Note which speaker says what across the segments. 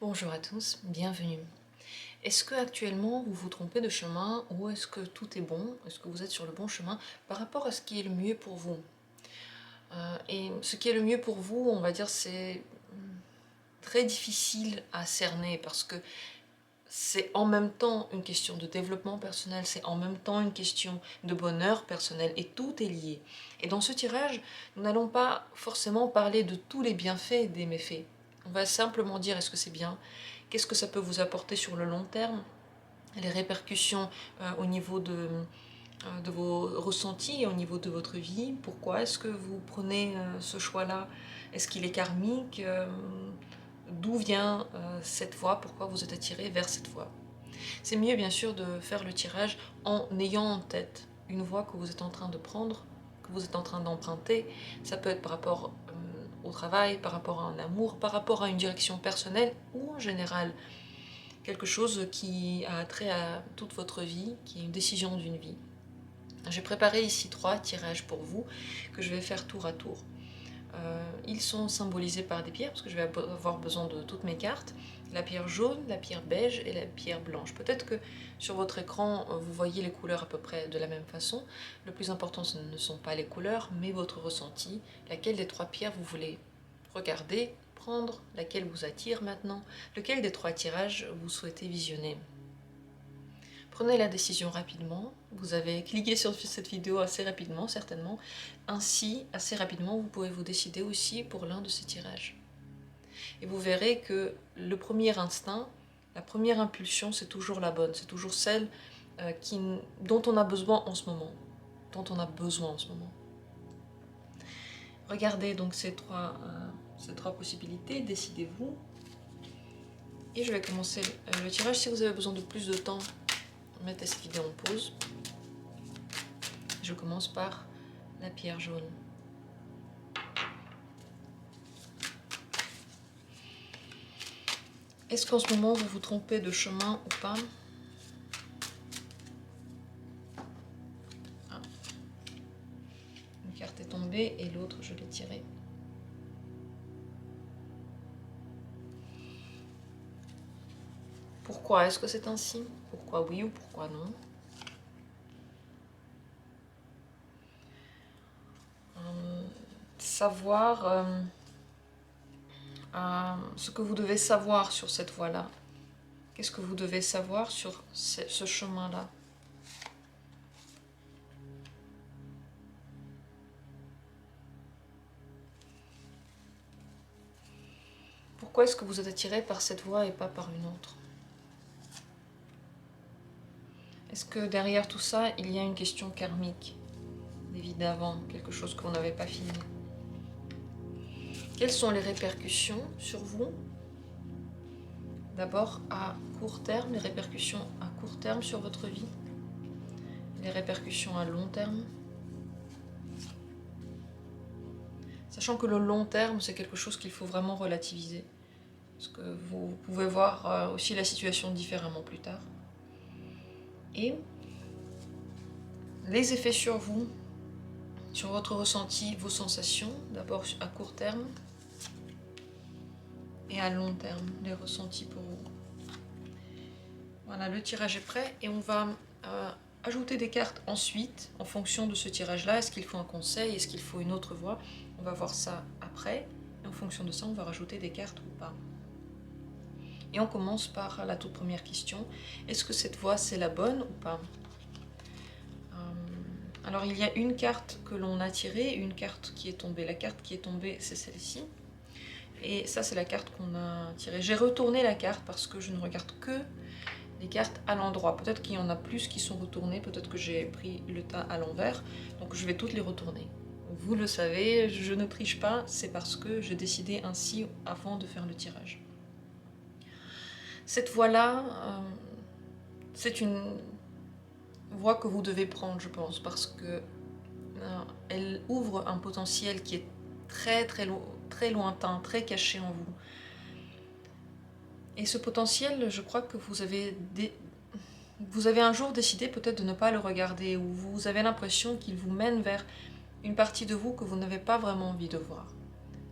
Speaker 1: Bonjour à tous, bienvenue. Est-ce que actuellement vous vous trompez de chemin ou est-ce que tout est bon? Est-ce que vous êtes sur le bon chemin par rapport à ce qui est le mieux pour vous? Et ce qui est le mieux pour vous, on va dire, c'est très difficile à cerner parce que c'est en même temps une question de développement personnel, c'est en même temps une question de bonheur personnel et tout est lié. Et dans ce tirage, nous n'allons pas forcément parler de tous les bienfaits des méfaits. On va simplement dire est-ce que c'est bien, qu'est-ce que ça peut vous apporter sur le long terme, les répercussions au niveau de vos ressentis, au niveau de votre vie, pourquoi est-ce que vous prenez ce choix-là, est-ce qu'il est karmique, d'où vient cette voie, pourquoi vous êtes attiré vers cette voie. C'est mieux bien sûr de faire le tirage en ayant en tête une voie que vous êtes en train de prendre, que vous êtes en train d'emprunter. Ça peut être par rapport au travail, par rapport à un amour, par rapport à une direction personnelle ou en général quelque chose qui a trait à toute votre vie, qui est une décision d'une vie. J'ai préparé ici 3 tirages pour vous que je vais faire tour à tour. Ils sont symbolisés par des pierres parce que je vais avoir besoin de toutes mes cartes. La pierre jaune, la pierre beige et la pierre blanche. Peut-être que sur votre écran, vous voyez les couleurs à peu près de la même façon. Le plus important, ce ne sont pas les couleurs, mais votre ressenti. Laquelle des 3 pierres vous voulez regarder, prendre, laquelle vous attire maintenant, lequel des 3 tirages vous souhaitez visionner. Prenez la décision rapidement, vous avez cliqué sur cette vidéo assez rapidement certainement, ainsi assez rapidement vous pouvez vous décider aussi pour l'un de ces tirages. Et vous verrez que le premier instinct, la première impulsion c'est toujours la bonne, c'est toujours celle dont on a besoin en ce moment, Regardez donc ces trois possibilités, décidez-vous. Et je vais commencer le tirage. Si vous avez besoin de plus de temps, mettez cette vidéo en pause. Je commence par la pierre jaune. Est-ce qu'en ce moment vous vous trompez de chemin ou pas? Ah. Une carte est tombée et l'autre je l'ai tirée. Pourquoi est-ce que c'est ainsi? Pourquoi oui ou pourquoi non? Savoir ce que vous devez savoir sur cette voie-là. Qu'est-ce que vous devez savoir sur ce chemin-là? Pourquoi est-ce que vous êtes attiré par cette voie et pas par une autre? Est-ce que derrière tout ça, il y a une question karmique, des vies d'avant, quelque chose que vous n'avez pas fini? Quelles sont les répercussions sur vous? D'abord à court terme, les répercussions à court terme sur votre vie, les répercussions à long terme. Sachant que le long terme, c'est quelque chose qu'il faut vraiment relativiser. Parce que vous pouvez voir aussi la situation différemment plus tard. Et les effets sur vous, sur votre ressenti, vos sensations, d'abord à court terme et à long terme, les ressentis pour vous. Voilà, le tirage est prêt et on va ajouter des cartes ensuite en fonction de ce tirage-là. Est-ce qu'il faut un conseil? Est-ce qu'il faut une autre voie? On va voir ça après. Et en fonction de ça, on va rajouter des cartes ou pas. Et on commence par la toute première question. Est-ce que cette voie, c'est la bonne ou pas? Alors, il y a une carte que l'on a tirée, une carte qui est tombée. La carte qui est tombée, c'est celle-ci. Et ça, c'est la carte qu'on a tirée. J'ai retourné la carte parce que je ne regarde que les cartes à l'endroit. Peut-être qu'il y en a plus qui sont retournées, peut-être que j'ai pris le tas à l'envers. Donc, je vais toutes les retourner. Vous le savez, je ne triche pas, c'est parce que j'ai décidé ainsi avant de faire le tirage. Cette voie-là, c'est une voie que vous devez prendre, je pense, parce que elle ouvre un potentiel qui est très lointain, très caché en vous. Et ce potentiel, je crois que vous avez un jour décidé peut-être de ne pas le regarder, ou vous avez l'impression qu'il vous mène vers une partie de vous que vous n'avez pas vraiment envie de voir.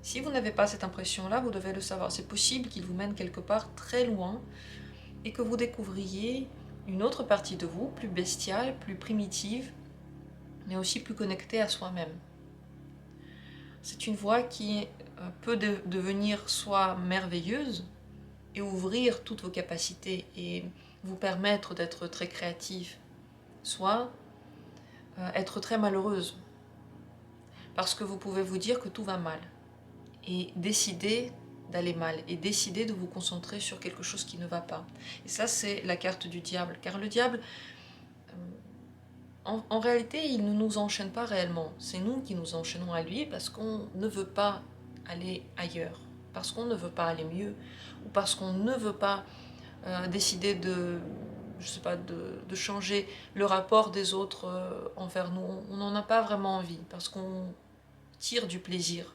Speaker 1: Si vous n'avez pas cette impression-là, vous devez le savoir. C'est possible qu'il vous mène quelque part très loin et que vous découvriez une autre partie de vous, plus bestiale, plus primitive, mais aussi plus connectée à soi-même. C'est une voie qui peut devenir soit merveilleuse et ouvrir toutes vos capacités et vous permettre d'être très créatif, soit être très malheureuse, parce que vous pouvez vous dire que tout va mal et décider d'aller mal et décider de vous concentrer sur quelque chose qui ne va pas. Et ça, c'est la carte du diable, car le diable, en réalité, il ne nous enchaîne pas réellement. C'est nous qui nous enchaînons à lui parce qu'on ne veut pas aller ailleurs, parce qu'on ne veut pas aller mieux, ou parce qu'on ne veut pas décider de, je sais pas, de changer le rapport des autres envers nous. On n'en a pas vraiment envie, parce qu'on tire du plaisir.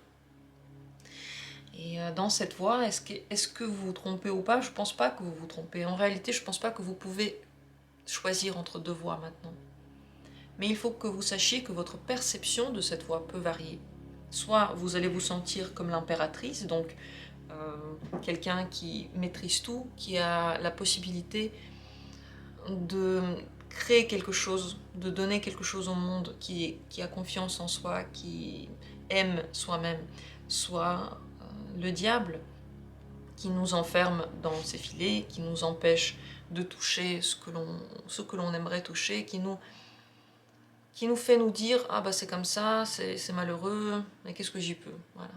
Speaker 1: Et dans cette voie, est-ce que vous vous trompez ou pas? Je ne pense pas que vous vous trompez. En réalité, je ne pense pas que vous pouvez choisir entre deux voies maintenant. Mais il faut que vous sachiez que votre perception de cette voie peut varier. Soit vous allez vous sentir comme l'impératrice, donc quelqu'un qui maîtrise tout, qui a la possibilité de créer quelque chose, de donner quelque chose au monde, qui a confiance en soi, qui aime soi-même, soit le diable qui nous enferme dans ses filets, qui nous empêche de toucher ce que l'on aimerait toucher, qui nous fait nous dire « Ah bah c'est comme ça, c'est malheureux, mais qu'est-ce que j'y peux ?» Voilà.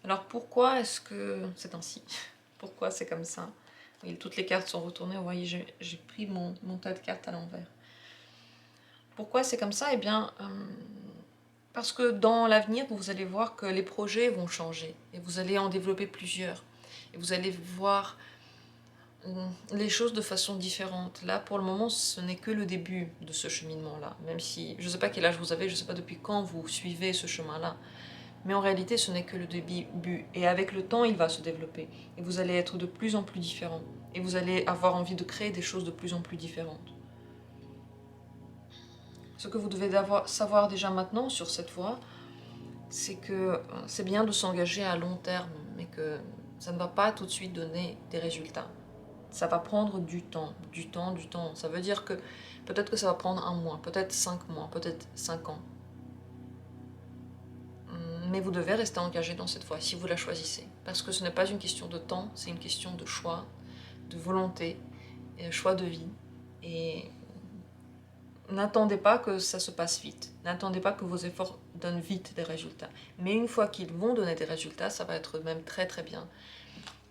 Speaker 1: Alors pourquoi est-ce que c'est ainsi? Pourquoi c'est comme ça? Oui, toutes les cartes sont retournées, vous voyez, j'ai pris mon tas de cartes à l'envers. Pourquoi c'est comme ça? Eh bien, parce que dans l'avenir, vous allez voir que les projets vont changer, et vous allez en développer plusieurs, et vous allez voir les choses de façon différente. Là, pour le moment, ce n'est que le début de ce cheminement-là, même si, je ne sais pas quel âge vous avez, je ne sais pas depuis quand vous suivez ce chemin-là, mais en réalité, ce n'est que le début, et avec le temps, il va se développer, et vous allez être de plus en plus différents, et vous allez avoir envie de créer des choses de plus en plus différentes. Ce que vous devez savoir déjà maintenant sur cette voie, c'est que c'est bien de s'engager à long terme, mais que ça ne va pas tout de suite donner des résultats. Ça va prendre du temps, du temps, du temps. Ça veut dire que peut-être que ça va prendre 1 mois, peut-être 5 mois, peut-être 5 ans. Mais vous devez rester engagé dans cette voie si vous la choisissez. Parce que ce n'est pas une question de temps, c'est une question de choix, de volonté, et choix de vie. Et n'attendez pas que ça se passe vite. N'attendez pas que vos efforts donnent vite des résultats. Mais une fois qu'ils vont donner des résultats, ça va être même très très bien.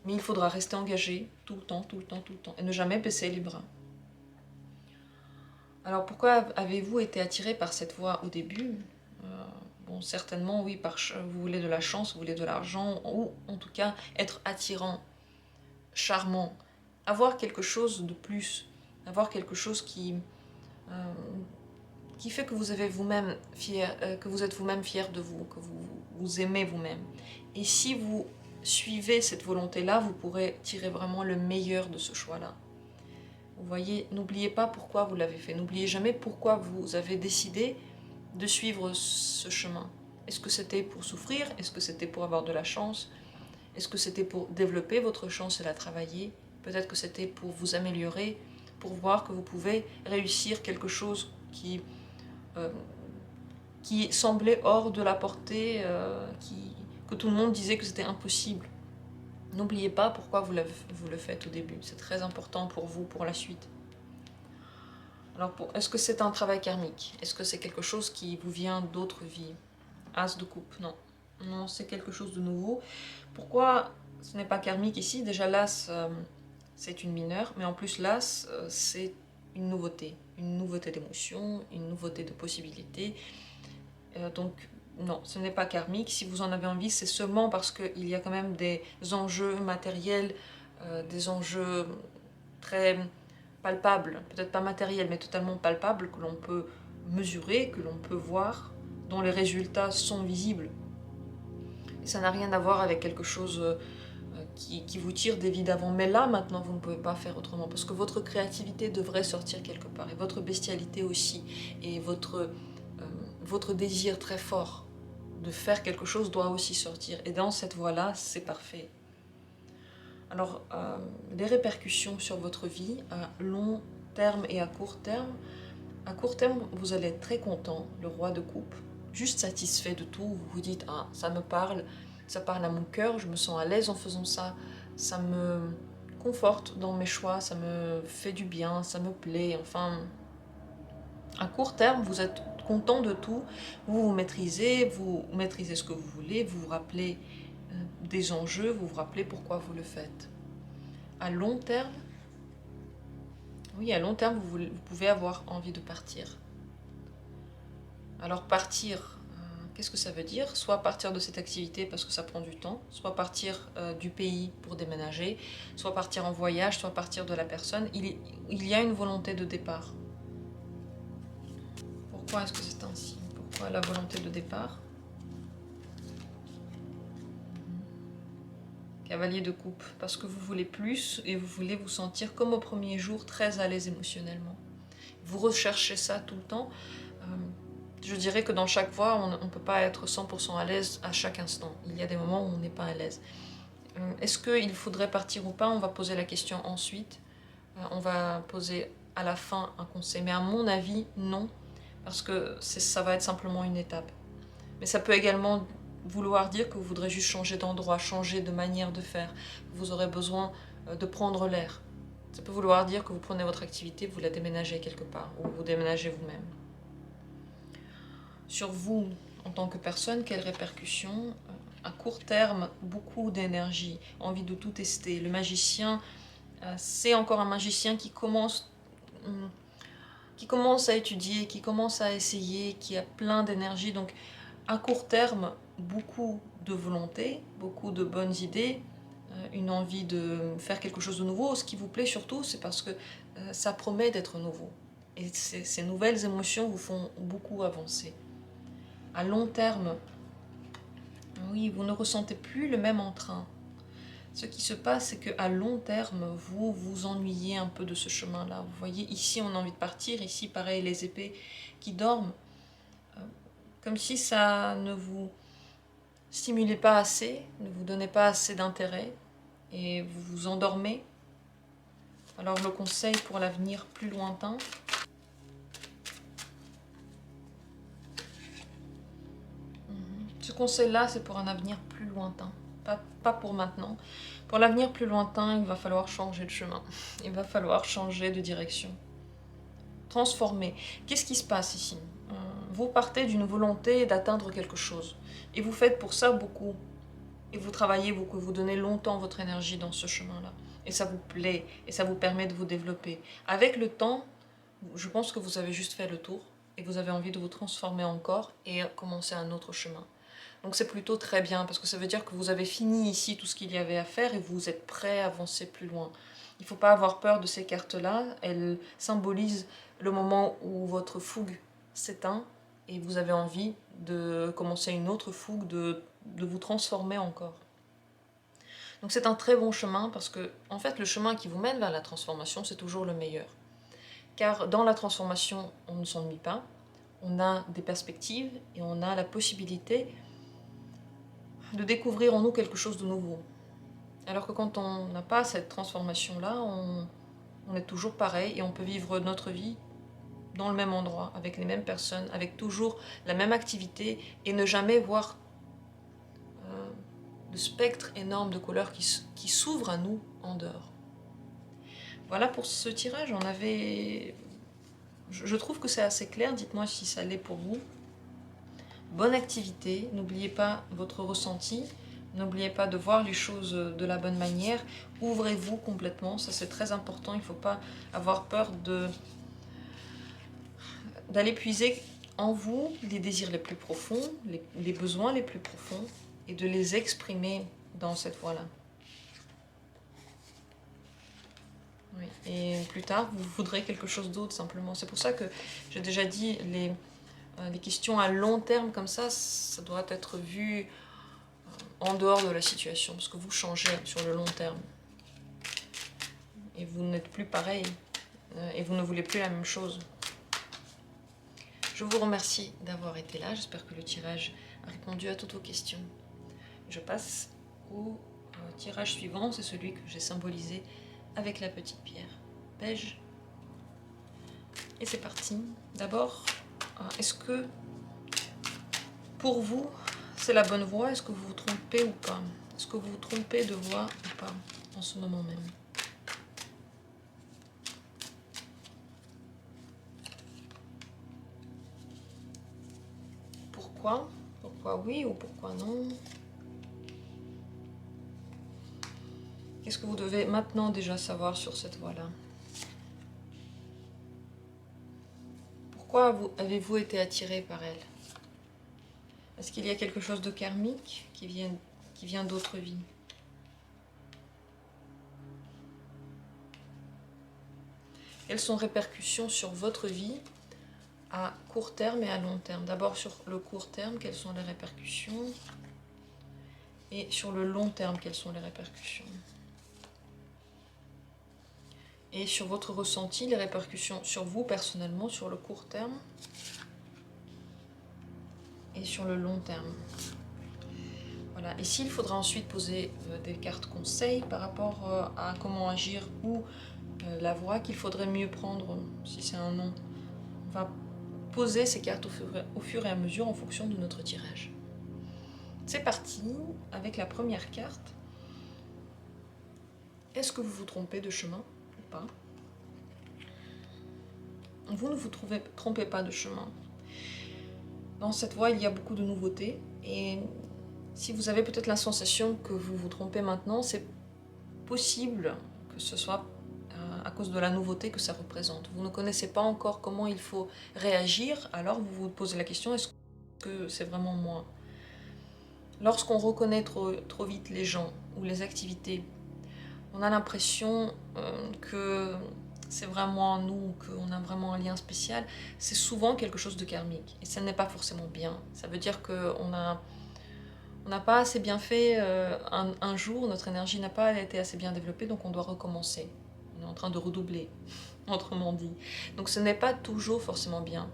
Speaker 1: Mais il faudra rester engagé tout le temps, tout le temps, tout le temps. Et ne jamais baisser les bras. Alors pourquoi avez-vous été attiré par cette voie au début? Bon, certainement, oui, vous voulez de la chance, vous voulez de l'argent, ou en tout cas être attirant, charmant, avoir quelque chose de plus, avoir quelque chose qui fait que vous avez vous-même que vous êtes vous-même fier de vous, que vous aimez vous-même. Et si vous suivez cette volonté-là, vous pourrez tirer vraiment le meilleur de ce choix-là. Vous voyez, n'oubliez pas pourquoi vous l'avez fait, n'oubliez jamais pourquoi vous avez décidé de suivre ce chemin. Est-ce que c'était pour souffrir? Est-ce que c'était pour avoir de la chance? Est-ce que c'était pour développer votre chance et la travailler? Peut-être que c'était pour vous améliorer, pour voir que vous pouvez réussir quelque chose qui semblait hors de la portée, que tout le monde disait que c'était impossible. N'oubliez pas pourquoi vous le faites au début. C'est très important pour vous, pour la suite. Alors, est-ce que c'est un travail karmique? Est-ce que c'est quelque chose qui vous vient d'autres vies? As de coupe, non. Non, c'est quelque chose de nouveau. Pourquoi ce n'est pas karmique ici? Déjà, l'as, c'est une mineure, mais en plus, l'as, c'est une nouveauté d'émotion, une nouveauté de possibilités. Donc, non, ce n'est pas karmique. Si vous en avez envie, c'est seulement parce qu'il y a quand même des enjeux matériels, des enjeux très palpables, peut-être pas matériels, mais totalement palpables, que l'on peut mesurer, que l'on peut voir, dont les résultats sont visibles. Et ça n'a rien à voir avec quelque chose qui vous tire des vies d'avant. Mais là, maintenant, vous ne pouvez pas faire autrement, parce que votre créativité devrait sortir quelque part, et votre bestialité aussi, et votre votre désir très fort de faire quelque chose doit aussi sortir. Et dans cette voie-là, c'est parfait. Alors, les répercussions sur votre vie à long terme et à court terme. À court terme, vous allez être très content, le roi de coupe, juste satisfait de tout. Vous vous dites, ah, ça me parle, ça parle à mon cœur, je me sens à l'aise en faisant ça, ça me conforte dans mes choix, ça me fait du bien, ça me plaît. Enfin, à court terme, vous êtes content de tout, vous maîtrisez ce que vous voulez, vous vous rappelez des enjeux, vous vous rappelez pourquoi vous le faites. À long terme, oui, à long terme, vous pouvez avoir envie de partir. Alors partir, qu'est-ce que ça veut dire? Soit partir de cette activité parce que ça prend du temps, soit partir du pays pour déménager, soit partir en voyage, soit partir de la personne. Il y a une volonté de départ. Pourquoi est-ce que c'est ainsi? Pourquoi la volonté de départ? Cavalier de coupe, parce que vous voulez plus et vous voulez vous sentir comme au premier jour, très à l'aise émotionnellement. Vous recherchez ça tout le temps. Je dirais que dans chaque voie, on ne peut pas être 100% à l'aise à chaque instant. Il y a des moments où on n'est pas à l'aise. Est-ce qu'il faudrait partir ou pas? On va poser la question ensuite. On va poser à la fin un conseil. Mais à mon avis, non, parce que ça va être simplement une étape. Mais ça peut également vouloir dire que vous voudrez juste changer d'endroit, changer de manière de faire. Vous aurez besoin de prendre l'air. Ça peut vouloir dire que vous prenez votre activité, vous la déménagez quelque part, ou vous déménagez vous-même. Sur vous, en tant que personne, quelles répercussions? À court terme, beaucoup d'énergie, envie de tout tester. Le magicien, c'est encore un magicien qui commence à étudier, qui commence à essayer, qui a plein d'énergie. Donc, à court terme, beaucoup de volonté, beaucoup de bonnes idées, une envie de faire quelque chose de nouveau. Ce qui vous plaît surtout, c'est parce que ça promet d'être nouveau. Et ces nouvelles émotions vous font beaucoup avancer. À long terme, oui, vous ne ressentez plus le même entrain. Ce qui se passe, c'est qu'à long terme, vous vous ennuyez un peu de ce chemin-là. Vous voyez, ici, on a envie de partir. Ici, pareil, les épées qui dorment. Comme si ça ne vous stimulait pas assez, ne vous donnait pas assez d'intérêt. Et vous vous endormez. Alors, le conseil pour l'avenir plus lointain. Ce conseil-là, c'est pour un avenir plus lointain. Pas pour maintenant. Pour l'avenir plus lointain, il va falloir changer de chemin. Il va falloir changer de direction. Transformer. Qu'est-ce qui se passe ici? Vous partez d'une volonté d'atteindre quelque chose. Et vous faites pour ça beaucoup. Et vous travaillez beaucoup. Vous donnez longtemps votre énergie dans ce chemin-là. Et ça vous plaît. Et ça vous permet de vous développer. Avec le temps, je pense que vous avez juste fait le tour. Et vous avez envie de vous transformer encore et commencer un autre chemin. Donc c'est plutôt très bien, parce que ça veut dire que vous avez fini ici tout ce qu'il y avait à faire et vous êtes prêt à avancer plus loin. Il ne faut pas avoir peur de ces cartes-là, elles symbolisent le moment où votre fougue s'éteint et vous avez envie de commencer une autre fougue, de vous transformer encore. Donc c'est un très bon chemin, parce que en fait le chemin qui vous mène vers la transformation, c'est toujours le meilleur. Car dans la transformation, on ne s'ennuie pas, on a des perspectives et on a la possibilité de découvrir en nous quelque chose de nouveau. Alors que quand on n'a pas cette transformation-là, on est toujours pareil et on peut vivre notre vie dans le même endroit, avec les mêmes personnes, avec toujours la même activité et ne jamais voir le spectre énorme de couleurs qui s'ouvre à nous en dehors. Voilà pour ce tirage, je trouve que c'est assez clair, dites-moi si ça l'est pour vous. Bonne activité, n'oubliez pas votre ressenti, n'oubliez pas de voir les choses de la bonne manière, ouvrez-vous complètement, ça c'est très important, il ne faut pas avoir peur d'aller puiser en vous les désirs les plus profonds, les besoins les plus profonds, et de les exprimer dans cette voie-là. Oui. Et plus tard, vous voudrez quelque chose d'autre simplement. C'est pour ça que j'ai déjà dit, les questions à long terme comme ça doit être vu en dehors de la situation, parce que vous changez sur le long terme. Et vous n'êtes plus pareil, et vous ne voulez plus la même chose. Je vous remercie d'avoir été là. J'espère que le tirage a répondu à toutes vos questions. Je passe au tirage suivant. C'est celui que j'ai symbolisé avec la petite pierre beige. Et c'est parti. D'abord, est-ce que pour vous, c'est la bonne voie? Est-ce que vous vous trompez ou pas? Est-ce que vous vous trompez de voie ou pas en ce moment même? Pourquoi? Pourquoi oui ou pourquoi non? Qu'est-ce que vous devez maintenant déjà savoir sur cette voie-là? Pourquoi avez-vous été attiré par elle? Est-ce qu'il y a quelque chose de karmique qui vient d'autres vies? Quelles sont les répercussions sur votre vie à court terme et à long terme? D'abord sur le court terme, quelles sont les répercussions? Et sur le long terme, quelles sont les répercussions? Et sur votre ressenti, les répercussions sur vous personnellement, sur le court terme et sur le long terme. Voilà. Ici, il faudra ensuite poser des cartes conseils par rapport à comment agir ou la voie qu'il faudrait mieux prendre si c'est un non. On va poser ces cartes au fur et à mesure en fonction de notre tirage. C'est parti avec la première carte. Est-ce que vous vous trompez de chemin ou pas? Vous ne vous trompez pas de chemin. Dans cette voie, il y a beaucoup de nouveautés et si vous avez peut-être la sensation que vous vous trompez maintenant, c'est possible que ce soit à cause de la nouveauté que ça représente. Vous ne connaissez pas encore comment il faut réagir, alors vous vous posez la question, est-ce que c'est vraiment moi? Lorsqu'on reconnaît trop vite les gens ou les activités, on a l'impression que c'est vraiment nous, qu'on a vraiment un lien spécial. C'est souvent quelque chose de karmique, et ça n'est pas forcément bien. Ça veut dire qu'on n'a pas assez bien fait un jour, notre énergie n'a pas été assez bien développée, donc on doit recommencer. On est en train de redoubler, autrement dit. Donc ce n'est pas toujours forcément bien.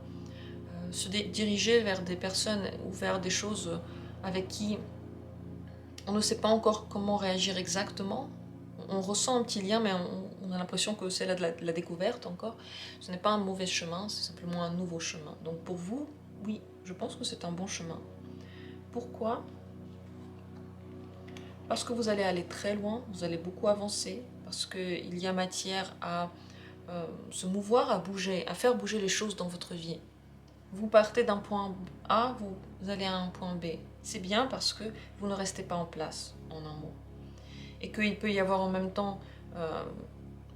Speaker 1: Se diriger vers des personnes ou vers des choses avec qui on ne sait pas encore comment réagir exactement. On ressent un petit lien, mais on a l'impression que c'est la découverte encore. Ce n'est pas un mauvais chemin, c'est simplement un nouveau chemin. Donc pour vous, oui, je pense que c'est un bon chemin. Pourquoi? Parce que vous allez aller très loin, vous allez beaucoup avancer, parce qu'il y a matière à se mouvoir, à bouger, à faire bouger les choses dans votre vie. Vous partez d'un point A, vous allez à un point B. C'est bien parce que vous ne restez pas en place, en un mot. Et qu'il peut y avoir en même temps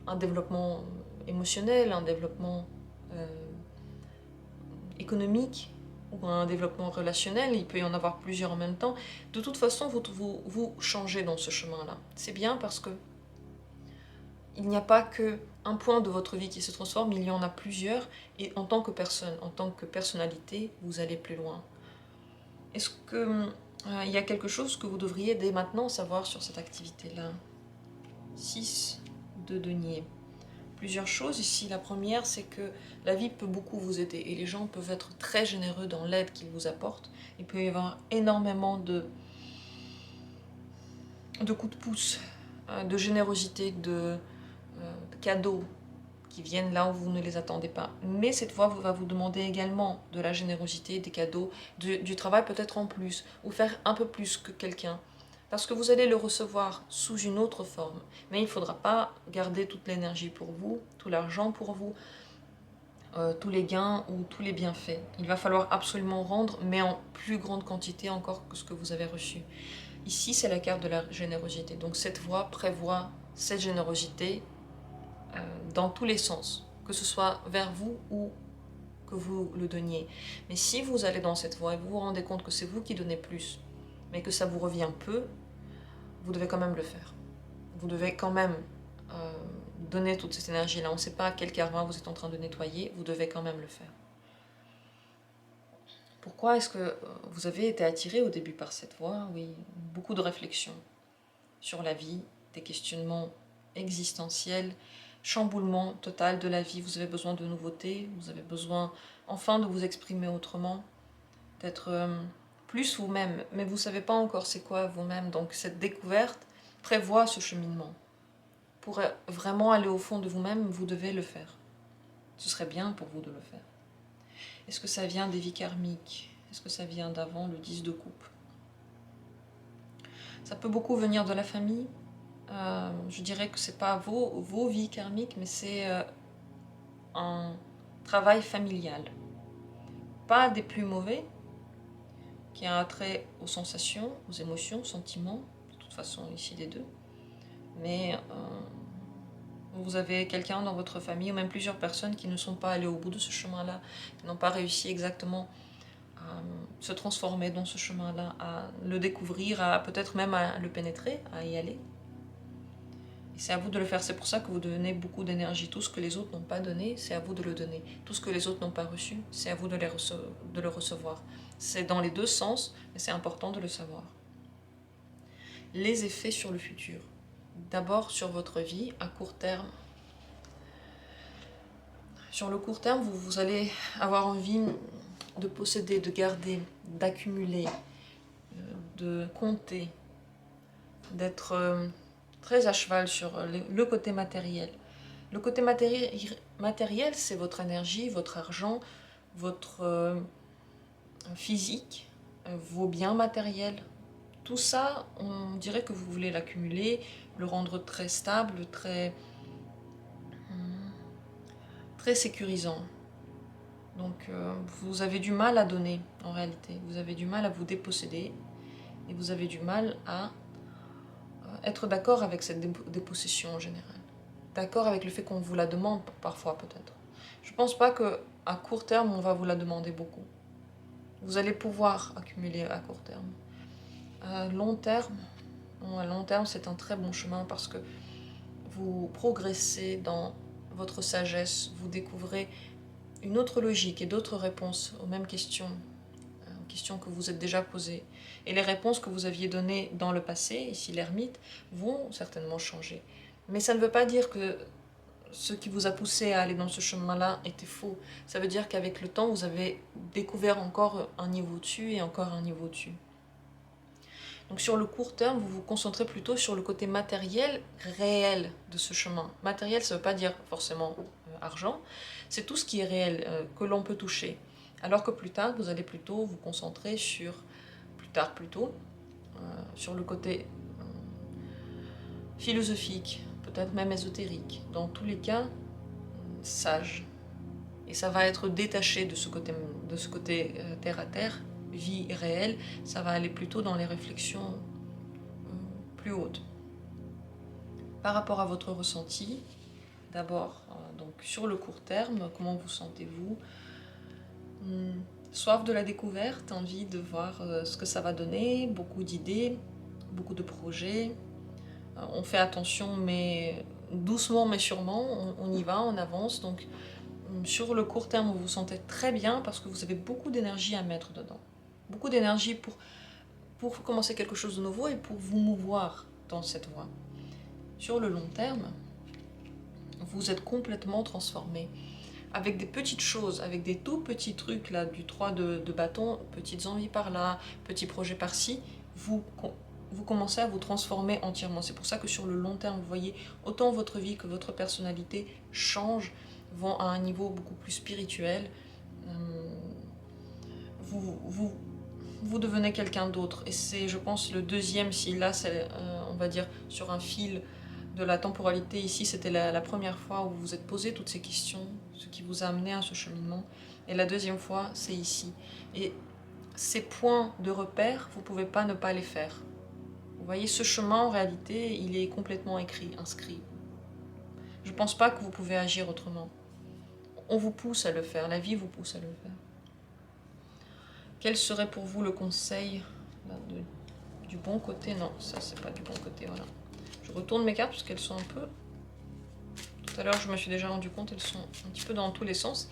Speaker 1: un développement émotionnel, un développement économique, ou un développement relationnel, il peut y en avoir plusieurs en même temps. De toute façon, vous changez dans ce chemin-là. C'est bien parce que il n'y a pas qu'un point de votre vie qui se transforme, il y en a plusieurs, et en tant que personne, en tant que personnalité, vous allez plus loin. Est-ce que il y a quelque chose que vous devriez dès maintenant savoir sur cette activité-là? 6 de denier. Plusieurs choses ici. La première, c'est que la vie peut beaucoup vous aider et les gens peuvent être très généreux dans l'aide qu'ils vous apportent. Il peut y avoir énormément de coups de pouce, de générosité, de cadeaux qui viennent là où vous ne les attendez pas. Mais cette fois, va vous demander également de la générosité, des cadeaux, du travail peut-être en plus, ou faire un peu plus que quelqu'un. Parce que vous allez le recevoir sous une autre forme. Mais il ne faudra pas garder toute l'énergie pour vous, tout l'argent pour vous, tous les gains ou tous les bienfaits. Il va falloir absolument rendre, mais en plus grande quantité encore que ce que vous avez reçu. Ici, c'est la carte de la générosité. Donc cette voie prévoit cette générosité dans tous les sens, que ce soit vers vous ou que vous le donniez. Mais si vous allez dans cette voie et vous vous rendez compte que c'est vous qui donnez plus, mais que ça vous revient peu, vous devez quand même le faire. Vous devez quand même donner toute cette énergie-là. On ne sait pas quel karma vous êtes en train de nettoyer, vous devez quand même le faire. Pourquoi est-ce que vous avez été attiré au début par cette voie? Oui, beaucoup de réflexions sur la vie, des questionnements existentiels, chamboulement total de la vie. Vous avez besoin de nouveautés, vous avez besoin enfin de vous exprimer autrement, d'être plus vous-même. Mais vous ne savez pas encore c'est quoi vous-même. Donc cette découverte prévoit ce cheminement. Pour vraiment aller au fond de vous-même, vous devez le faire. Ce serait bien pour vous de le faire. Est-ce que ça vient des vies karmiques? Est-ce que ça vient d'avant le 10 de coupe? Ça peut beaucoup venir de la famille. Je dirais que ce n'est pas vos vies karmiques, mais c'est un travail familial. Pas des plus mauvais, qui a un trait aux sensations, aux émotions, aux sentiments, de toute façon ici les deux. Mais vous avez quelqu'un dans votre famille, ou même plusieurs personnes qui ne sont pas allées au bout de ce chemin-là, qui n'ont pas réussi exactement à se transformer dans ce chemin-là, à le découvrir, à peut-être même à le pénétrer, à y aller. Et c'est à vous de le faire, c'est pour ça que vous donnez beaucoup d'énergie. Tout ce que les autres n'ont pas donné, c'est à vous de le donner. Tout ce que les autres n'ont pas reçu, c'est à vous de le recevoir. C'est dans les deux sens, mais c'est important de le savoir. Les effets sur le futur. D'abord sur votre vie, à court terme. Sur le court terme, vous allez avoir envie de posséder, de garder, d'accumuler, de compter, d'être très à cheval sur le côté matériel. Le côté matériel, c'est votre énergie, votre argent, votre physique, vos biens matériels. Tout ça, on dirait que vous voulez l'accumuler, le rendre très stable, très sécurisant. Donc vous avez du mal à donner en réalité, vous avez du mal à vous déposséder et vous avez du mal à être d'accord avec cette dépossession en général. D'accord avec le fait qu'on vous la demande parfois peut-être. Je ne pense pas qu'à court terme on va vous la demander beaucoup. Vous allez pouvoir accumuler à court terme. À long terme, c'est un très bon chemin parce que vous progressez dans votre sagesse, vous découvrez une autre logique et d'autres réponses aux mêmes questions, aux questions que vous êtes déjà posées. Et les réponses que vous aviez données dans le passé, ici l'ermite, vont certainement changer. Mais ça ne veut pas dire que ce qui vous a poussé à aller dans ce chemin-là était faux. Ça veut dire qu'avec le temps, vous avez découvert encore un niveau dessus et encore un niveau dessus. Donc sur le court terme, vous vous concentrez plutôt sur le côté matériel, réel de ce chemin. Matériel, ça ne veut pas dire forcément argent, c'est tout ce qui est réel, que l'on peut toucher. Alors que plus tard, vous allez plutôt vous concentrer sur, sur le côté philosophique, peut-être même ésotérique. Dans tous les cas, sage. Et ça va être détaché de ce côté terre à terre, vie réelle, ça va aller plutôt dans les réflexions plus hautes. Par rapport à votre ressenti, d'abord, donc sur le court terme, comment vous sentez-vous? Soif de la découverte, envie de voir ce que ça va donner, beaucoup d'idées, beaucoup de projets. On fait attention, mais doucement mais sûrement, on y va, on avance. Donc sur le court terme, vous vous sentez très bien parce que vous avez beaucoup d'énergie à mettre dedans. Beaucoup d'énergie pour commencer quelque chose de nouveau et pour vous mouvoir dans cette voie. Sur le long terme, vous êtes complètement transformé. Avec des petites choses, avec des tout petits trucs là, du 3 de bâton, petites envies par là, petits projets par-ci, vous commencez à vous transformer entièrement. C'est pour ça que sur le long terme, vous voyez, autant votre vie que votre personnalité changent, vont à un niveau beaucoup plus spirituel. Vous devenez quelqu'un d'autre. Et c'est, je pense, le deuxième, si là, c'est, on va dire, sur un fil de la temporalité, ici, c'était la première fois où vous vous êtes posé toutes ces questions, ce qui vous a amené à ce cheminement. Et la deuxième fois, c'est ici. Et ces points de repère, vous ne pouvez pas ne pas les faire. Vous voyez, ce chemin, en réalité, il est complètement écrit, inscrit. Je ne pense pas que vous pouvez agir autrement. On vous pousse à le faire, la vie vous pousse à le faire. Quel serait pour vous le conseil du bon côté? Non, ça c'est pas du bon côté, voilà. Je retourne mes cartes parce qu'elles sont un peu... Tout à l'heure je me suis déjà rendu compte, elles sont un petit peu dans tous les sens.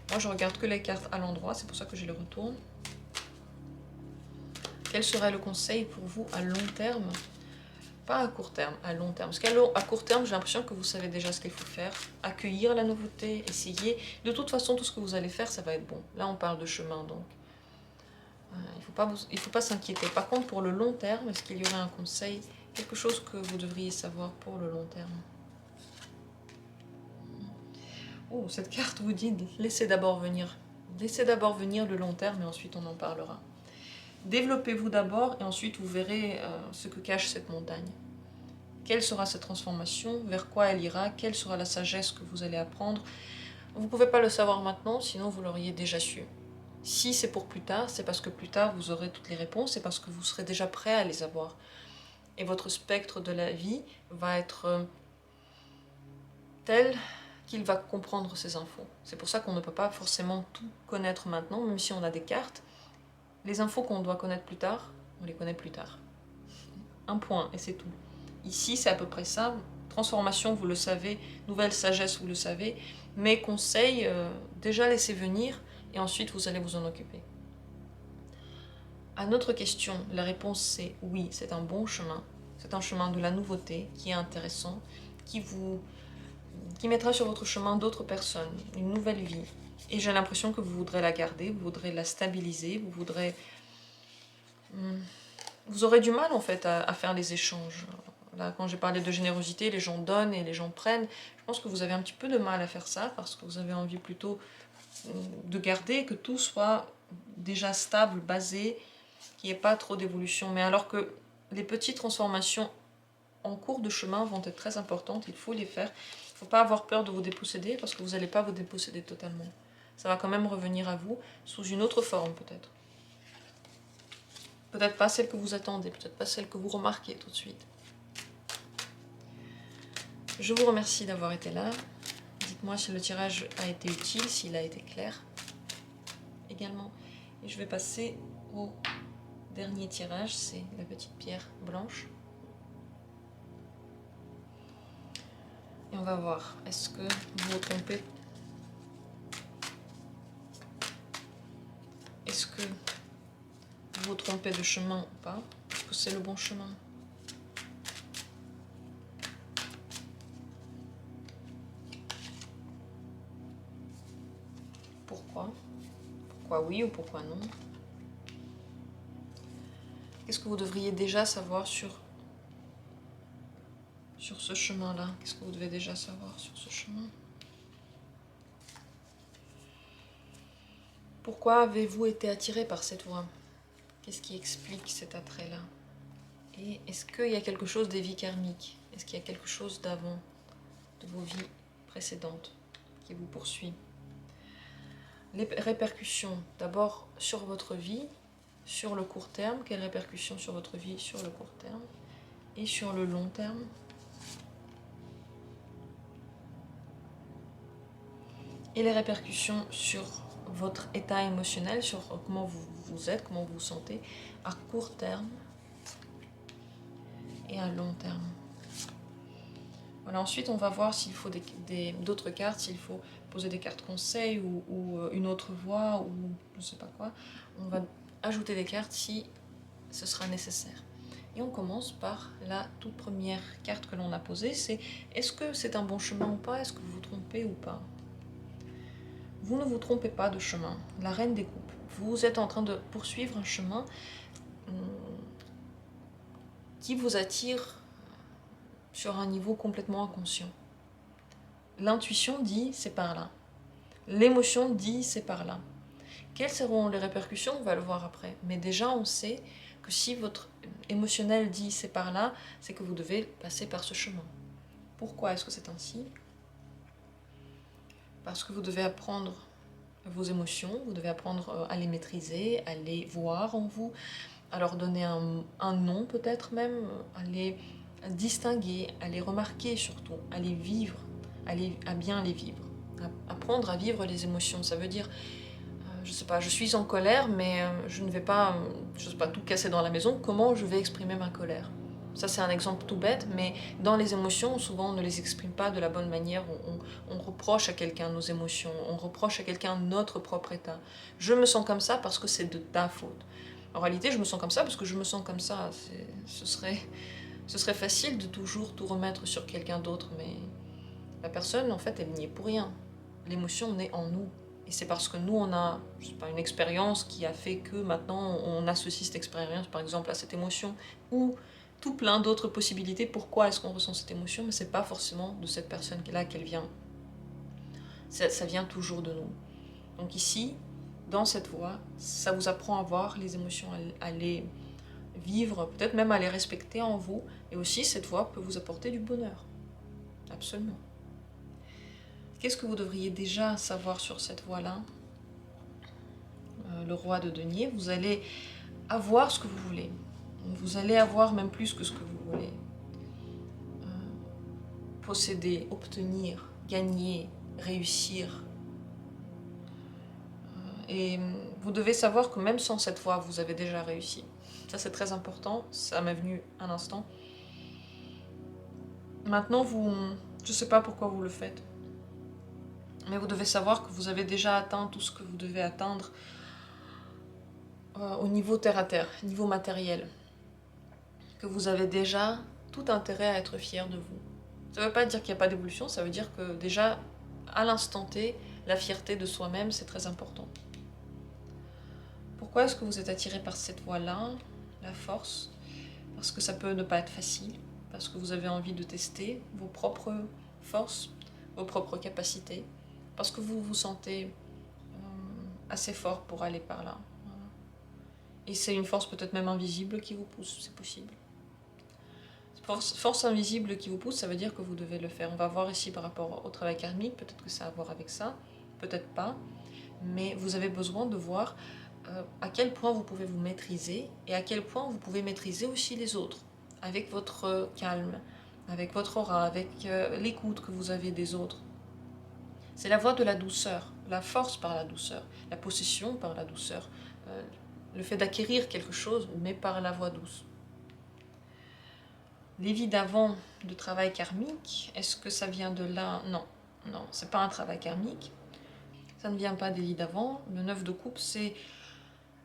Speaker 1: Moi je regarde que les cartes à l'endroit, c'est pour ça que je les retourne. Quel serait le conseil pour vous à long terme? Pas à court terme, à long terme. Parce qu'à court terme, j'ai l'impression que vous savez déjà ce qu'il faut faire. Accueillir la nouveauté, essayer. De toute façon, tout ce que vous allez faire, ça va être bon. Là, on parle de chemin, donc il faut pas s'inquiéter. Par contre, pour le long terme, est-ce qu'il y aurait un conseil, quelque chose que vous devriez savoir pour le long terme? Oh, cette carte vous dit, laissez d'abord venir. Laissez d'abord venir le long terme et ensuite on en parlera. Développez-vous d'abord et ensuite vous verrez ce que cache cette montagne. Quelle sera cette transformation? Vers quoi elle ira? Quelle sera la sagesse que vous allez apprendre? Vous ne pouvez pas le savoir maintenant, sinon vous l'auriez déjà su. Si c'est pour plus tard, c'est parce que plus tard vous aurez toutes les réponses, c'est parce que vous serez déjà prêt à les avoir. Et votre spectre de la vie va être tel qu'il va comprendre ces infos. C'est pour ça qu'on ne peut pas forcément tout connaître maintenant, même si on a des cartes. Les infos qu'on doit connaître plus tard, on les connaît plus tard. Un point, et c'est tout. Ici, c'est à peu près ça. Transformation, vous le savez. Nouvelle sagesse, vous le savez. Mes conseils, déjà laissez venir, et ensuite vous allez vous en occuper. À notre question, la réponse c'est oui, c'est un bon chemin. C'est un chemin de la nouveauté qui est intéressant, qui mettra sur votre chemin d'autres personnes, une nouvelle vie. Et j'ai l'impression que vous voudrez la garder, vous voudrez la stabiliser, vous aurez du mal en fait à faire les échanges. Là, quand j'ai parlé de générosité, les gens donnent et les gens prennent. Je pense que vous avez un petit peu de mal à faire ça parce que vous avez envie plutôt de garder, que tout soit déjà stable, basé, qu'il n'y ait pas trop d'évolution. Mais alors que les petites transformations en cours de chemin vont être très importantes, il faut les faire. Il ne faut pas avoir peur de vous déposséder parce que vous n'allez pas vous déposséder totalement. Ça va quand même revenir à vous sous une autre forme peut-être. Peut-être pas celle que vous attendez, peut-être pas celle que vous remarquez tout de suite. Je vous remercie d'avoir été là. Dites-moi si le tirage a été utile, s'il a été clair également. Et je vais passer au dernier tirage, c'est la petite pierre blanche. Et on va voir, est-ce que vous vous trompez? Est-ce que vous vous trompez de chemin ou pas? Est-ce que c'est le bon chemin? Pourquoi? Pourquoi oui ou pourquoi non? Qu'est-ce que vous devriez déjà savoir sur ce chemin-là? Qu'est-ce que vous devez déjà savoir sur ce chemin? Pourquoi avez-vous été attiré par cette voie? Qu'est-ce qui explique cet attrait-là? Et est-ce qu'il y a quelque chose des vies karmiques? Est-ce qu'il y a quelque chose d'avant, de vos vies précédentes, qui vous poursuit? Les répercussions, d'abord sur votre vie, sur le court terme. Quelles répercussions sur votre vie sur le court terme? Et sur le long terme? Et les répercussions sur votre état émotionnel, sur comment vous êtes, comment vous vous sentez, à court terme et à long terme. Voilà, ensuite on va voir s'il faut d'autres cartes, s'il faut poser des cartes conseils ou une autre voie ou je ne sais pas quoi. On va ajouter des cartes si ce sera nécessaire. Et on commence par la toute première carte que l'on a posée, c'est est-ce que c'est un bon chemin ou pas? Est-ce que vous vous trompez ou pas? Vous ne vous trompez pas de chemin, la reine des coupes. Vous êtes en train de poursuivre un chemin qui vous attire sur un niveau complètement inconscient. L'intuition dit c'est par là. L'émotion dit c'est par là. Quelles seront les répercussions? On va le voir après. Mais déjà on sait que si votre émotionnel dit c'est par là, c'est que vous devez passer par ce chemin. Pourquoi est-ce que c'est ainsi? Parce que vous devez apprendre vos émotions, vous devez apprendre à les maîtriser, à les voir en vous, à leur donner un nom peut-être même, à les distinguer, à les remarquer surtout, à les vivre, à bien les vivre. Apprendre à vivre les émotions, ça veut dire, je sais pas, je suis en colère, mais je ne vais pas, je sais pas, tout casser dans la maison, comment je vais exprimer ma colère? Ça c'est un exemple tout bête, mais dans les émotions, souvent on ne les exprime pas de la bonne manière, on reproche à quelqu'un nos émotions, on reproche à quelqu'un notre propre état. Je me sens comme ça parce que c'est de ta faute. En réalité, je me sens comme ça parce que je me sens comme ça. Ce serait Ce serait facile de toujours tout remettre sur quelqu'un d'autre, mais la personne, en fait, elle n'y est pour rien. L'émotion naît en nous. Et c'est parce que nous, on a, je sais pas, une expérience qui a fait que maintenant, on associe cette expérience, par exemple, à cette émotion, ou tout plein d'autres possibilités. Pourquoi est-ce qu'on ressent cette émotion? Mais c'est pas forcément de cette personne-là qu'elle vient. Ça vient toujours de nous. Donc ici, dans cette voie, ça vous apprend à voir les émotions, à les vivre, peut-être même à les respecter en vous. Et aussi, cette voie peut vous apporter du bonheur. Absolument. Qu'est-ce que vous devriez déjà savoir sur cette voie-là? Le roi de denier, vous allez avoir ce que vous voulez. Vous allez avoir même plus que ce que vous voulez. Posséder, obtenir, gagner, réussir. Et vous devez savoir que même sans cette voie, vous avez déjà réussi. Ça, c'est très important. Ça m'est venu un instant. Maintenant, je ne sais pas pourquoi vous le faites. Mais vous devez savoir que vous avez déjà atteint tout ce que vous devez atteindre au niveau terre-à-terre, niveau matériel. Que vous avez déjà tout intérêt à être fier de vous. Ça ne veut pas dire qu'il n'y a pas d'évolution, ça veut dire que déjà, à l'instant T, la fierté de soi-même, c'est très important. Pourquoi est-ce que vous êtes attiré par cette voie-là, la force? Parce que ça peut ne pas être facile, parce que vous avez envie de tester vos propres forces, vos propres capacités, parce que vous vous sentez assez fort pour aller par là. Voilà. Et c'est une force peut-être même invisible qui vous pousse, c'est possible. Force invisible qui vous pousse, ça veut dire que vous devez le faire. On va voir ici par rapport au travail karmique, peut-être que ça a à voir avec ça, peut-être pas, mais vous avez besoin de voir à quel point vous pouvez vous maîtriser et à quel point vous pouvez maîtriser aussi les autres, avec votre calme, avec votre aura, avec l'écoute que vous avez des autres. C'est la voie de la douceur, la force par la douceur, la possession par la douceur, le fait d'acquérir quelque chose, mais par la voie douce. Les vies d'avant de travail karmique, est-ce que ça vient de là? Non, non, c'est pas un travail karmique. Ça ne vient pas des vies d'avant. Le 9 de coupe, c'est...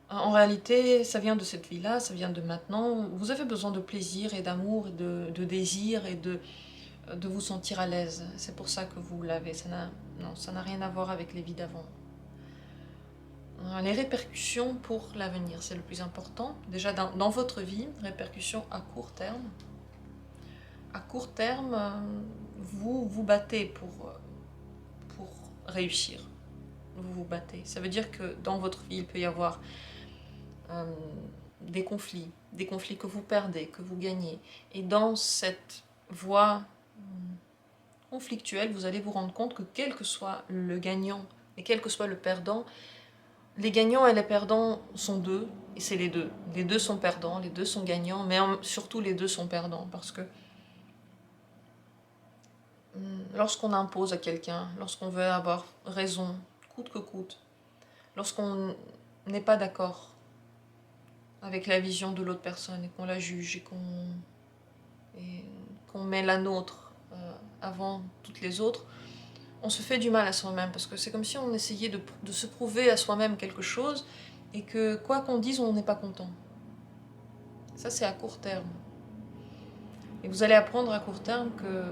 Speaker 1: En réalité, ça vient de cette vie-là, ça vient de maintenant. Vous avez besoin de plaisir et d'amour, et de désir et de vous sentir à l'aise. C'est pour ça que vous l'avez. Non, ça n'a rien à voir avec les vies d'avant. Les répercussions pour l'avenir, c'est le plus important. Déjà, dans votre vie, répercussions à court terme. À court terme, vous vous battez pour réussir. Vous vous battez. Ça veut dire que dans votre vie, il peut y avoir des conflits que vous perdez, que vous gagnez. Et dans cette voie conflictuelle, vous allez vous rendre compte que quel que soit le gagnant et quel que soit le perdant, les gagnants et les perdants sont deux, et c'est les deux. Les deux sont perdants, les deux sont gagnants, mais surtout les deux sont perdants, parce que lorsqu'on impose à quelqu'un, lorsqu'on veut avoir raison, coûte que coûte, lorsqu'on n'est pas d'accord avec la vision de l'autre personne et qu'on la juge et qu'on met la nôtre avant toutes les autres, on se fait du mal à soi-même, parce que c'est comme si on essayait de se prouver à soi-même quelque chose et que quoi qu'on dise, on n'est pas content. Ça, c'est à court terme. Et vous allez apprendre à court terme que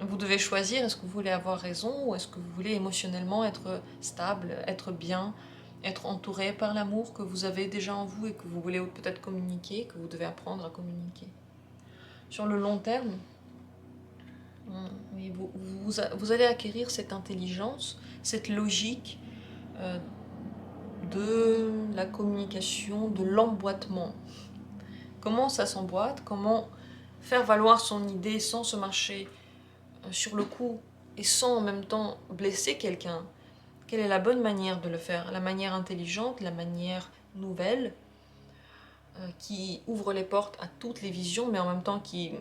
Speaker 1: vous devez choisir, est-ce que vous voulez avoir raison ou est-ce que vous voulez émotionnellement être stable, être bien, être entouré par l'amour que vous avez déjà en vous et que vous voulez peut-être communiquer, que vous devez apprendre à communiquer. Sur le long terme, oui, vous allez acquérir cette intelligence, cette logique de la communication, de l'emboîtement. Comment ça s'emboîte? Comment faire valoir son idée sans se marcher sur le coup et sans en même temps blesser quelqu'un? Quelle est la bonne manière de le faire? La manière intelligente, la manière nouvelle, qui ouvre les portes à toutes les visions, mais en même temps qui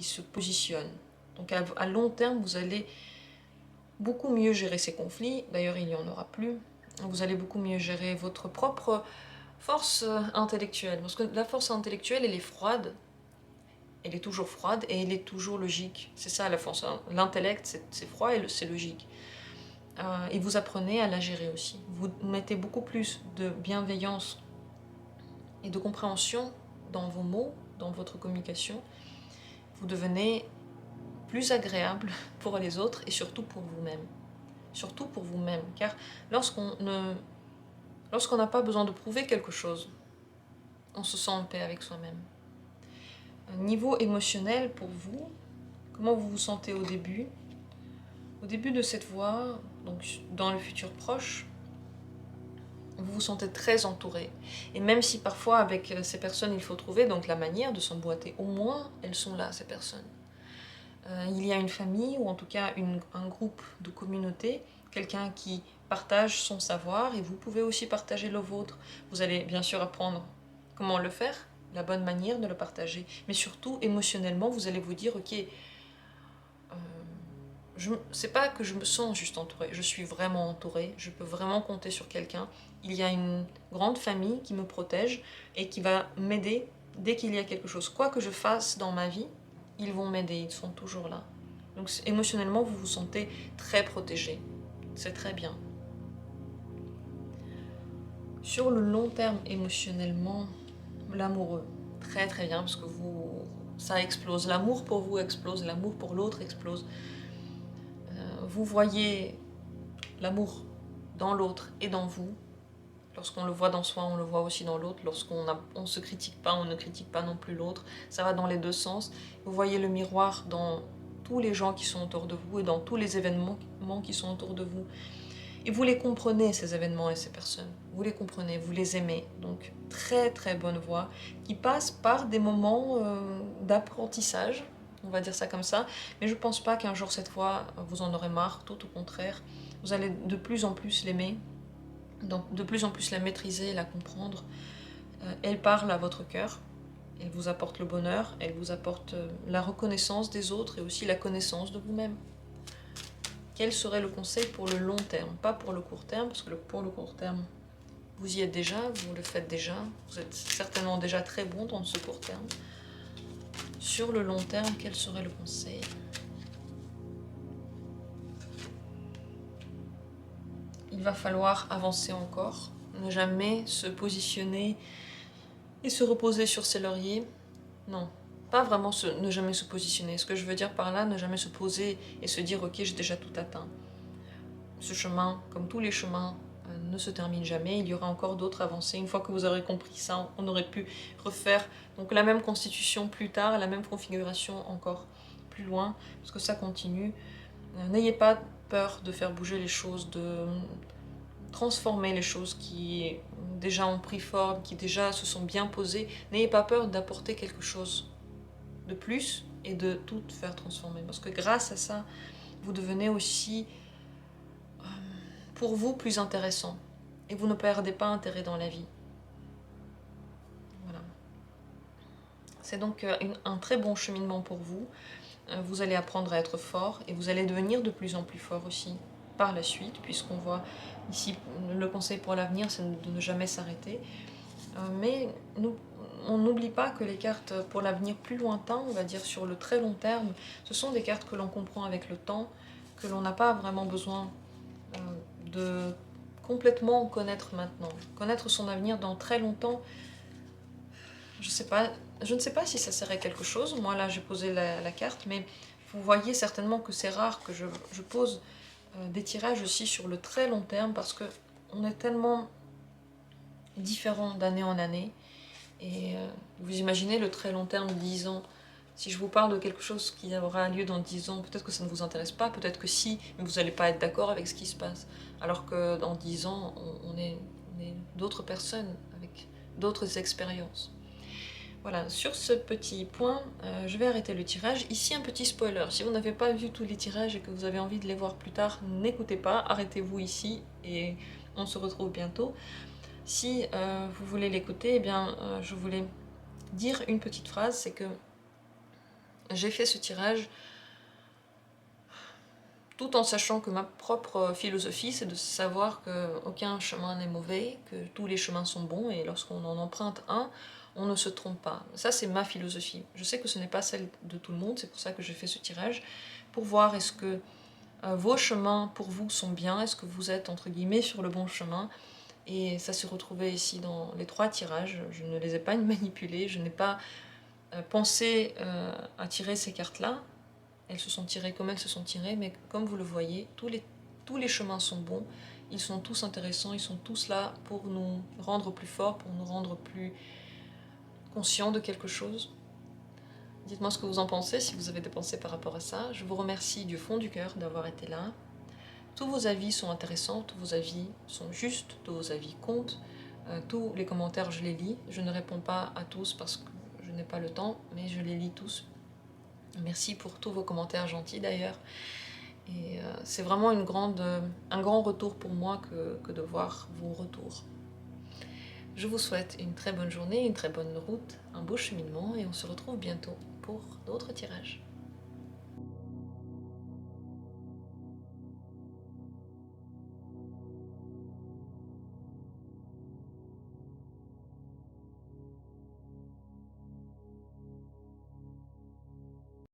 Speaker 1: se positionne. Donc à long terme, vous allez beaucoup mieux gérer ces conflits. D'ailleurs, il n'y en aura plus. Vous allez beaucoup mieux gérer votre propre force intellectuelle. Parce que la force intellectuelle, elle est froide. Elle est toujours froide et elle est toujours logique. C'est ça la force. L'intellect, c'est froid et c'est logique. Et vous apprenez à la gérer aussi. Vous mettez beaucoup plus de bienveillance et de compréhension dans vos mots, dans votre communication, Vous devenez plus agréable pour les autres et surtout pour vous-même. Surtout pour vous-même, car lorsqu'on n'a pas besoin de prouver quelque chose, on se sent en paix avec soi-même. Niveau émotionnel pour vous, comment vous vous sentez au début? Au début de cette voie, donc dans le futur proche, vous vous sentez très entouré. Et même si parfois avec ces personnes il faut trouver donc la manière de s'emboîter, au moins elles sont là, ces personnes. Il y a une famille ou en tout cas un groupe de communauté, quelqu'un qui partage son savoir et vous pouvez aussi partager le vôtre. Vous allez bien sûr apprendre comment le faire, la bonne manière de le partager, mais surtout émotionnellement vous allez vous dire ok, c'est pas que je me sens juste entourée, je suis vraiment entourée, je peux vraiment compter sur quelqu'un. Il y a une grande famille qui me protège et qui va m'aider dès qu'il y a quelque chose. Quoi que je fasse dans ma vie, ils vont m'aider, ils sont toujours là. Donc émotionnellement, vous vous sentez très protégé. C'est très bien. Sur le long terme, émotionnellement, l'amoureux, très très bien, parce que ça explose. L'amour pour vous explose, l'amour pour l'autre explose. Vous voyez l'amour dans l'autre et dans vous. Lorsqu'on le voit dans soi, on le voit aussi dans l'autre. Lorsqu'on ne se critique pas, on ne critique pas non plus l'autre. Ça va dans les deux sens. Vous voyez le miroir dans tous les gens qui sont autour de vous et dans tous les événements qui sont autour de vous. Et vous les comprenez, ces événements et ces personnes. Vous les comprenez, vous les aimez. Donc, très très bonne voie qui passe par des moments d'apprentissage, on va dire ça comme ça. Mais je ne pense pas qu'un jour, cette fois, vous en aurez marre. Tout au contraire, vous allez de plus en plus l'aimer, donc de plus en plus la maîtriser, la comprendre. Elle parle à votre cœur. Elle vous apporte le bonheur, elle vous apporte la reconnaissance des autres et aussi la connaissance de vous-même. Quel serait le conseil pour le long terme? Pas pour le court terme, parce que pour le court terme, vous y êtes déjà, vous le faites déjà, vous êtes certainement déjà très bon dans ce court terme. Sur le long terme, quel serait le conseil? Il va falloir avancer encore, ne jamais se positionner et se reposer sur ses lauriers. Non, pas vraiment ne jamais se positionner. Ce que je veux dire par là, ne jamais se poser et se dire ok, j'ai déjà tout atteint. Ce chemin, comme tous les chemins, ne se termine jamais. Il y aura encore d'autres avancées. Une fois que vous aurez compris ça, on aurait pu refaire donc la même constitution plus tard, la même configuration encore plus loin, parce que ça continue. N'ayez pas peur de faire bouger les choses, de transformer les choses qui déjà ont pris forme, qui déjà se sont bien posées. N'ayez pas peur d'apporter quelque chose de plus et de tout faire transformer. Parce que grâce à ça, vous devenez aussi, pour vous, plus intéressant. Et vous ne perdez pas intérêt dans la vie. Voilà. C'est donc un très bon cheminement pour vous. Vous allez apprendre à être fort et vous allez devenir de plus en plus fort aussi par la suite, puisqu'on voit ici le conseil pour l'avenir, c'est de ne jamais s'arrêter. Mais on n'oublie pas que les cartes pour l'avenir plus lointain, on va dire sur le très long terme, ce sont des cartes que l'on comprend avec le temps, que l'on n'a pas vraiment besoin de complètement connaître maintenant. Connaître son avenir dans très longtemps, je ne sais pas si ça serait quelque chose. Moi là j'ai posé la carte, mais vous voyez certainement que c'est rare que je pose des tirages aussi sur le très long terme, parce que on est tellement différent d'année en année. Et vous imaginez le très long terme, 10 ans. Si je vous parle de quelque chose qui aura lieu dans 10 ans, peut-être que ça ne vous intéresse pas, peut-être que si, mais vous n'allez pas être d'accord avec ce qui se passe. Alors que dans 10 ans, on est d'autres personnes, avec d'autres expériences. Voilà, sur ce petit point, je vais arrêter le tirage. Ici, un petit spoiler. Si vous n'avez pas vu tous les tirages et que vous avez envie de les voir plus tard, n'écoutez pas, arrêtez-vous ici et on se retrouve bientôt. Si vous voulez l'écouter, eh bien, je voulais dire une petite phrase, c'est que j'ai fait ce tirage tout en sachant que ma propre philosophie, c'est de savoir qu'aucun chemin n'est mauvais, que tous les chemins sont bons, et lorsqu'on en emprunte un, on ne se trompe pas. Ça, c'est ma philosophie. Je sais que ce n'est pas celle de tout le monde, c'est pour ça que j'ai fait ce tirage, pour voir est-ce que vos chemins pour vous sont bien, est-ce que vous êtes, entre guillemets, sur le bon chemin. Et ça s'est retrouvé ici dans les 3 tirages. Je ne les ai pas manipulés, je n'ai pas pensé à tirer ces cartes-là. Elles se sont tirées comme elles se sont tirées, mais comme vous le voyez, tous les chemins sont bons, ils sont tous intéressants, ils sont tous là pour nous rendre plus forts, pour nous rendre plus conscients de quelque chose. Dites-moi ce que vous en pensez, si vous avez des pensées par rapport à ça. Je vous remercie du fond du cœur d'avoir été là. Tous vos avis sont intéressants, tous vos avis sont justes, tous vos avis comptent. Tous les commentaires, je les lis. Je ne réponds pas à tous parce que je n'ai pas le temps, mais je les lis tous. Merci pour tous vos commentaires gentils d'ailleurs. Et c'est vraiment un grand retour pour moi que de voir vos retours. Je vous souhaite une très bonne journée, une très bonne route, un beau cheminement et on se retrouve bientôt pour d'autres tirages.